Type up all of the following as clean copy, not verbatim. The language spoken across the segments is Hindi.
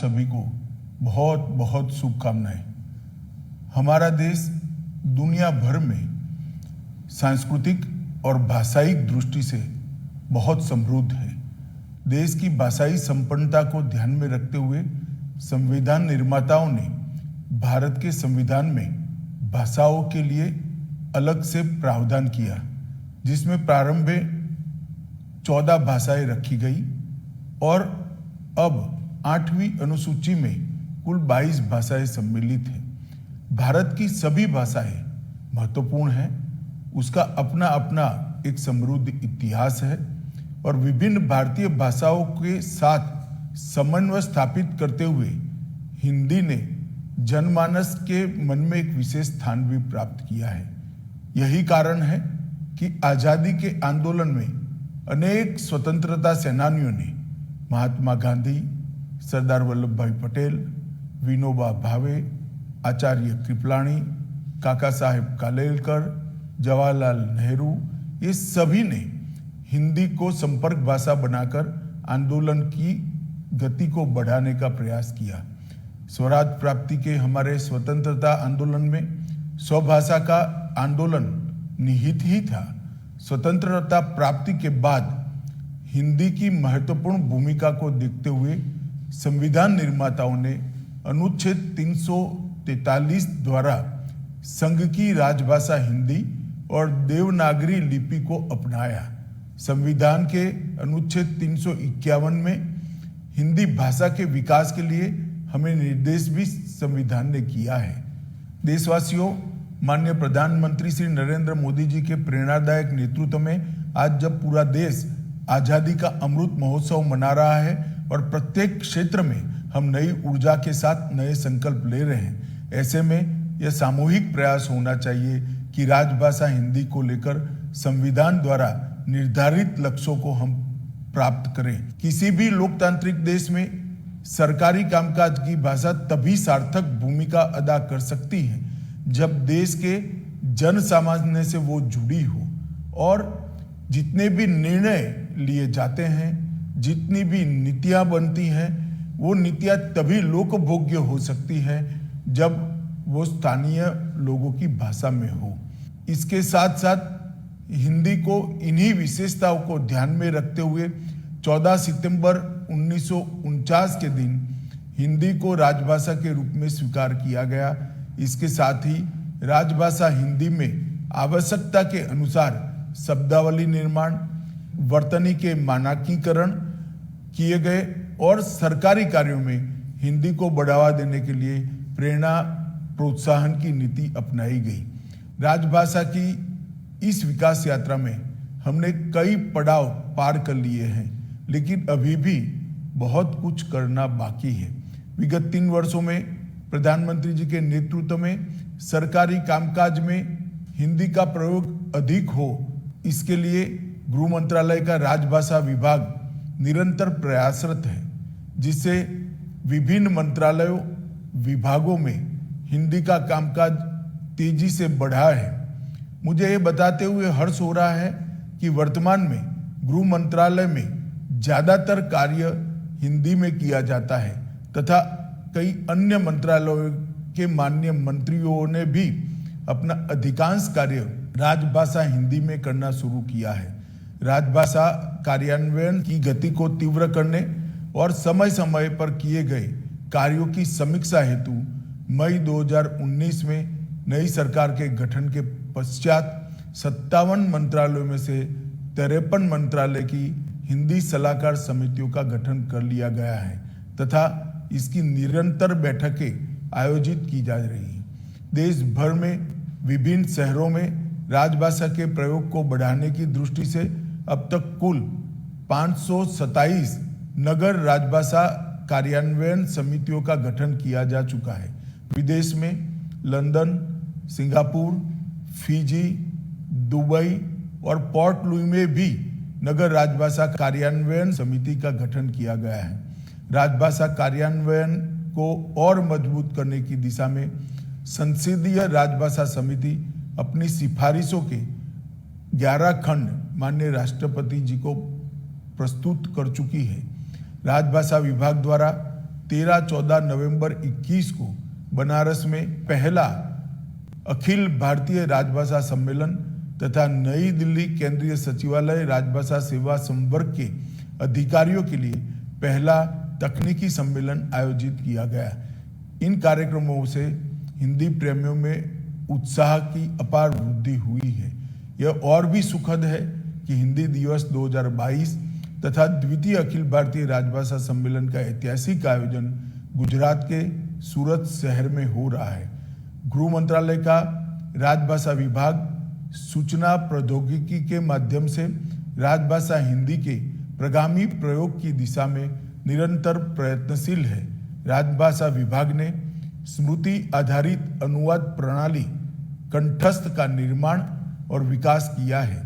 सभी को बहुत बहुत शुभकामनाएं। हमारा देश दुनिया भर में सांस्कृतिक और भाषाई दृष्टि से बहुत समृद्ध है। देश की भाषाई संपन्नता को ध्यान में रखते हुए संविधान निर्माताओं ने भारत के संविधान में भाषाओं के लिए अलग से प्रावधान किया, जिसमें प्रारंभ में 14 भाषाएं रखी गई और अब 8वीं अनुसूची में कुल 22 भाषाएं सम्मिलित हैं। भारत की सभी भाषाएं महत्वपूर्ण हैं। उसका अपना अपना एक समृद्ध इतिहास है और विभिन्न भारतीय भाषाओं के साथ समन्वय स्थापित करते हुए हिंदी ने जनमानस के मन में एक विशेष स्थान भी प्राप्त किया है। यही कारण है कि आजादी के आंदोलन में अनेक स्वतंत्रता सेनानियों ने महात्मा गांधी, सरदार वल्लभ भाई पटेल, विनोबा भावे, आचार्य कृपलानी, काका साहेब कालेलकर, जवाहरलाल नेहरू, ये सभी ने हिंदी को संपर्क भाषा बनाकर आंदोलन की गति को बढ़ाने का प्रयास किया। स्वराज प्राप्ति के हमारे स्वतंत्रता आंदोलन में स्वभाषा का आंदोलन निहित ही था। स्वतंत्रता प्राप्ति के बाद हिंदी की महत्वपूर्ण भूमिका को देखते हुए संविधान निर्माताओं ने अनुच्छेद 343 द्वारा संघ की राजभाषा हिंदी और देवनागरी लिपि को अपनाया। संविधान के अनुच्छेद 351 में हिंदी भाषा के विकास के लिए हमें निर्देश भी संविधान ने किया है। देशवासियों, माननीय प्रधानमंत्री श्री नरेंद्र मोदी जी के प्रेरणादायक नेतृत्व में आज जब पूरा देश आजादी का अमृत महोत्सव मना रहा है और प्रत्येक क्षेत्र में हम नई ऊर्जा के साथ नए संकल्प ले रहे हैं, ऐसे में यह सामूहिक प्रयास होना चाहिए कि राजभाषा हिंदी को लेकर संविधान द्वारा निर्धारित लक्ष्यों को हम प्राप्त करें। किसी भी लोकतांत्रिक देश में सरकारी कामकाज की भाषा तभी सार्थक भूमिका अदा कर सकती है जब देश के जन सामान्य से वो जुड़ी हो और जितने भी निर्णय लिए जाते हैं, जितनी भी नीतियां बनती हैं, वो नीतियां तभी लोकभोग्य हो सकती है जब वो स्थानीय लोगों की भाषा में हो। इसके साथ साथ हिंदी को इन्हीं विशेषताओं को ध्यान में रखते हुए 14 सितंबर 1949 के दिन हिंदी को राजभाषा के रूप में स्वीकार किया गया। इसके साथ ही राजभाषा हिंदी में आवश्यकता के अनुसार शब्दावली निर्माण, वर्तनी के मानकीकरण किए गए और सरकारी कार्यों में हिंदी को बढ़ावा देने के लिए प्रेरणा प्रोत्साहन की नीति अपनाई गई। राजभाषा की इस विकास यात्रा में हमने कई पड़ाव पार कर लिए हैं, लेकिन अभी भी बहुत कुछ करना बाकी है। विगत 3 वर्षों में प्रधानमंत्री जी के नेतृत्व में सरकारी कामकाज में हिंदी का प्रयोग अधिक हो, इसके लिए गृह मंत्रालय का राजभाषा विभाग निरंतर प्रयासरत है, जिससे विभिन्न मंत्रालयों विभागों में हिंदी का कामकाज तेजी से बढ़ा है। मुझे ये बताते हुए हर्ष हो रहा है कि वर्तमान में गृह मंत्रालय में ज्यादातर कार्य हिंदी में किया जाता है तथा कई अन्य मंत्रालयों के माननीय मंत्रियों ने भी अपना अधिकांश कार्य राजभाषा हिंदी में करना शुरू किया है। राजभाषा कार्यान्वयन की गति को तीव्र करने और समय समय पर किए गए कार्यों की समीक्षा हेतु मई 2019 में नई सरकार के गठन के पश्चात 57 मंत्रालयों में से 53 मंत्रालय की हिंदी सलाहकार समितियों का गठन कर लिया गया है तथा इसकी निरंतर बैठकें आयोजित की जा रही हैं। देश भर में विभिन्न शहरों में राजभाषा के प्रयोग को बढ़ाने की दृष्टि से अब तक कुल 527 नगर राजभाषा कार्यान्वयन समितियों का गठन किया जा चुका है। विदेश में लंदन, सिंगापुर, फिजी, दुबई और पोर्ट लुई में भी नगर राजभाषा कार्यान्वयन समिति का गठन किया गया है। राजभाषा कार्यान्वयन को और मजबूत करने की दिशा में संसदीय राजभाषा समिति अपनी सिफारिशों के 11 खंड माननीय राष्ट्रपति जी को प्रस्तुत कर चुकी है। राजभाषा विभाग द्वारा 13-14 नवंबर 21 को बनारस में पहला अखिल भारतीय राजभाषा सम्मेलन तथा नई दिल्ली केंद्रीय सचिवालय राजभाषा सेवा संवर्ग के अधिकारियों के लिए पहला तकनीकी सम्मेलन आयोजित किया गया। इन कार्यक्रमों से हिंदी प्रेमियों में उत्साह की अपार वृद्धि हुई है। यह और भी सुखद है कि हिंदी दिवस 2022 तथा द्वितीय अखिल भारतीय राजभाषा सम्मेलन का ऐतिहासिक आयोजन गुजरात के सूरत शहर में हो रहा है। गृह मंत्रालय का राजभाषा विभाग सूचना प्रौद्योगिकी के माध्यम से राजभाषा हिंदी के प्रगामी प्रयोग की दिशा में निरंतर प्रयत्नशील है। राजभाषा विभाग ने स्मृति आधारित अनुवाद प्रणाली कंठस्थ का निर्माण और विकास किया है,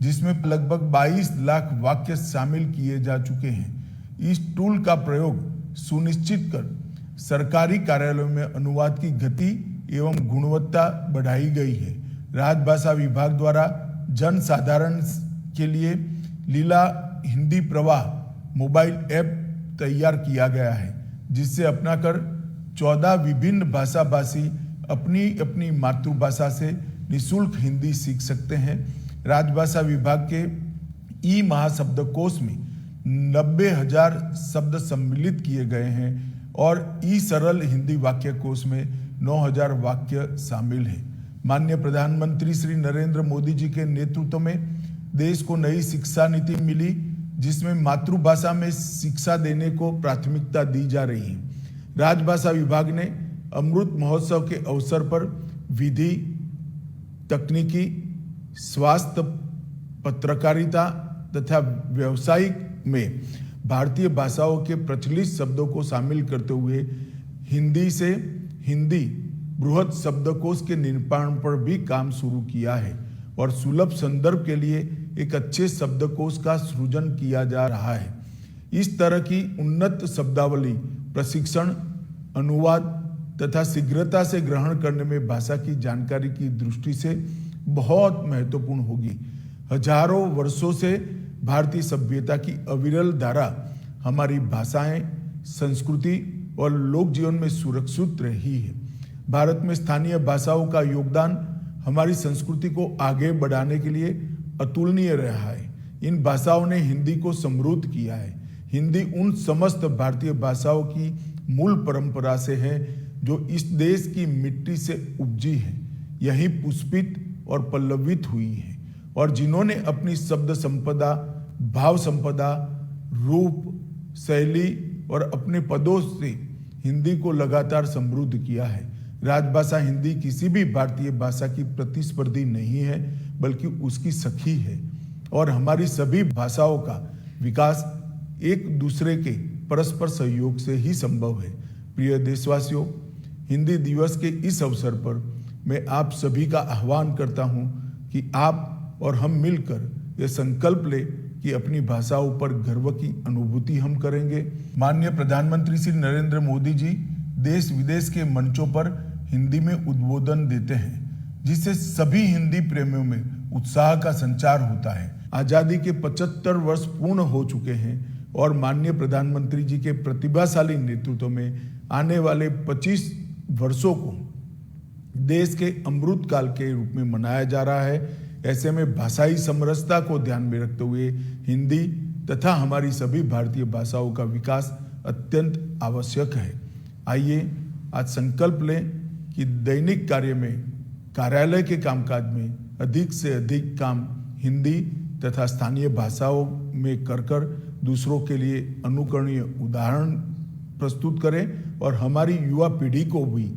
जिसमें लगभग 22 लाख वाक्य शामिल किए जा चुके हैं। इस टूल का प्रयोग सुनिश्चित कर सरकारी कार्यालयों में अनुवाद की गति एवं गुणवत्ता बढ़ाई गई है। राजभाषा विभाग द्वारा जन साधारण के लिए लीला हिंदी प्रवाह मोबाइल ऐप तैयार किया गया है, जिससे अपनाकर 14 विभिन्न भाषा भाषी अपनी अपनी मातृभाषा से निःशुल्क हिंदी सीख सकते हैं। राजभाषा विभाग के ई महाशब्दकोश में 90,000 शब्द सम्मिलित किए गए हैं और ई सरल हिंदी वाक्य कोश में 9,000 वाक्य शामिल है। माननीय प्रधानमंत्री श्री नरेंद्र मोदी जी के नेतृत्व में देश को नई शिक्षा नीति मिली, जिसमें मातृभाषा में शिक्षा देने को प्राथमिकता दी जा रही है। राजभाषा विभाग ने अमृत महोत्सव के अवसर पर विधि, तकनीकी, स्वास्थ्य, पत्रकारिता तथा व्यवसायिक में भारतीय भाषाओं के प्रचलित शब्दों को शामिल करते हुए हिंदी से हिंदी बृहद शब्दकोश के निर्माण पर भी काम शुरू किया है और सुलभ संदर्भ के लिए एक अच्छे शब्दकोश का सृजन किया जा रहा है। इस तरह की उन्नत शब्दावली प्रशिक्षण, अनुवाद तथा शीघ्रता से ग्रहण करने में भाषा की जानकारी की दृष्टि से बहुत महत्वपूर्ण होगी। हजारों वर्षों से भारतीय सभ्यता की अविरल धारा हमारी भाषाएं, संस्कृति और लोक जीवन में सुरक्षित रही है। भारत में स्थानीय भाषाओं का योगदान हमारी संस्कृति को आगे बढ़ाने के लिए अतुलनीय रहा है। इन भाषाओं ने हिंदी को समृद्ध किया है। हिंदी उन समस्त भारतीय भाषाओं की मूल परंपरा से है जो इस देश की मिट्टी से उपजी है, यही पुष्पित और पल्लवित हुई है और जिन्होंने अपनी शब्द संपदा, भाव संपदा, रूप, शैली और अपने पदों से हिंदी को लगातार समृद्ध किया है। राजभाषा हिंदी किसी भी भारतीय भाषा की प्रतिस्पर्धी नहीं है, बल्कि उसकी सखी है और हमारी सभी भाषाओं का विकास एक दूसरे के परस्पर सहयोग से ही संभव है। प्रिय देशवासियों, हिंदी दिवस के इस अवसर पर मैं आप सभी का आह्वान करता हूं कि आप और हम मिलकर यह संकल्प ले कि अपनी भाषाओं पर गर्व की अनुभूति हम करेंगे। माननीय प्रधानमंत्री श्री नरेंद्र मोदी जी देश विदेश के मंचों पर हिंदी में उद्बोधन देते हैं, जिससे सभी हिंदी प्रेमियों में उत्साह का संचार होता है। आजादी के 75 वर्ष पूर्ण हो चुके हैं और माननीय प्रधानमंत्री जी के प्रतिभाशाली नेतृत्व में आने वाले 25 वर्षों को देश के अमृत काल के रूप में मनाया जा रहा है। ऐसे में भाषाई समरसता को ध्यान में रखते हुए हिंदी तथा हमारी सभी भारतीय भाषाओं का विकास अत्यंत आवश्यक है। आइए आज संकल्प लें कि दैनिक कार्य में, कार्यालय के कामकाज में अधिक से अधिक काम हिंदी तथा स्थानीय भाषाओं में कर दूसरों के लिए अनुकरणीय उदाहरण प्रस्तुत करें और हमारी युवा पीढ़ी को भी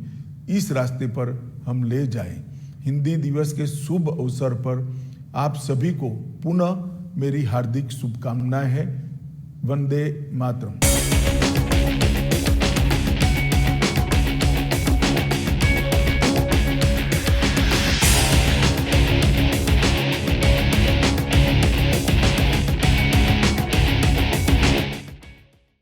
इस रास्ते पर हम ले जाएं। हिंदी दिवस के शुभ अवसर पर आप सभी को पुनः मेरी हार्दिक शुभकामनाएं हैं। वंदे मातरम।